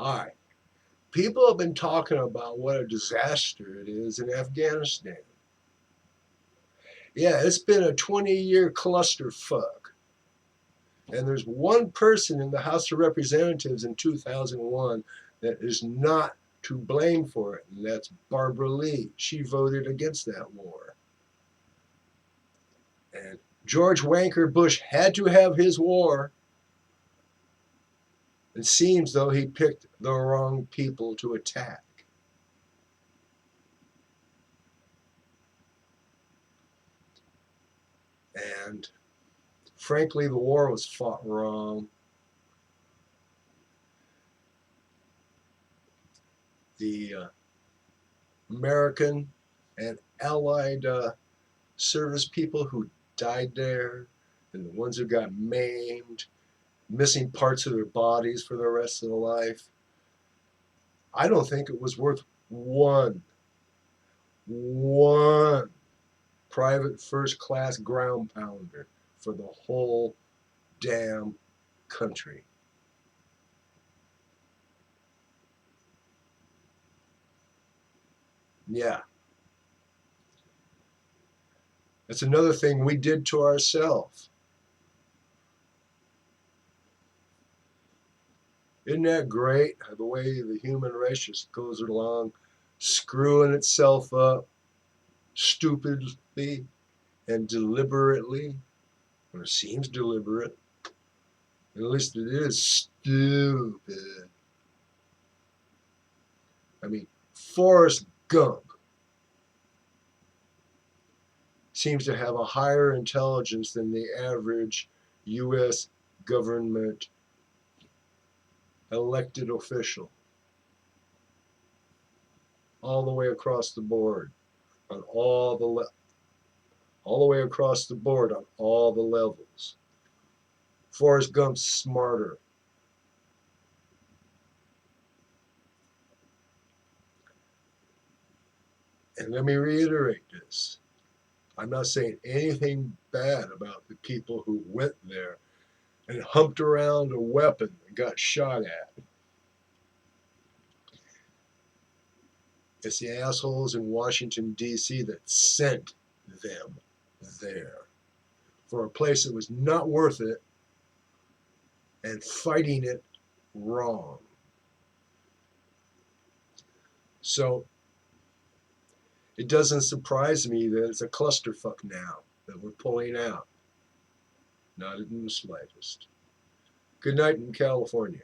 All right. People have been talking about what a disaster it is in Afghanistan. Yeah, it's been a 20-year clusterfuck. And there's one person in the House of Representatives in 2001 that is not to blame for it, and that's Barbara Lee. She voted against that war. And George Wanker Bush had to have his war. It seems though he picked the wrong people to attack. And frankly, the war was fought wrong. The American and Allied service people who died there, and the ones who got maimed, missing parts of their bodies for the rest of their life. I don't think it was worth one private first class ground pounder for the whole damn country. Yeah. That's another thing we did to ourselves. Isn't that great? The way the human race just goes along, screwing itself up stupidly and deliberately. Or it seems deliberate. At least it is stupid. I mean, Forrest Gump seems to have a higher intelligence than the average U.S. government elected official, all the way across the board, on all the way across the board on all the levels. Forrest Gump's smarter. And let me reiterate this. I'm not saying anything bad about the people who went there and humped around a weapon and got shot at. It's the assholes in Washington, D.C. that sent them there for a place that was not worth it and fighting it wrong. So it doesn't surprise me that it's a clusterfuck now that we're pulling out. Not in the slightest. Good night in California.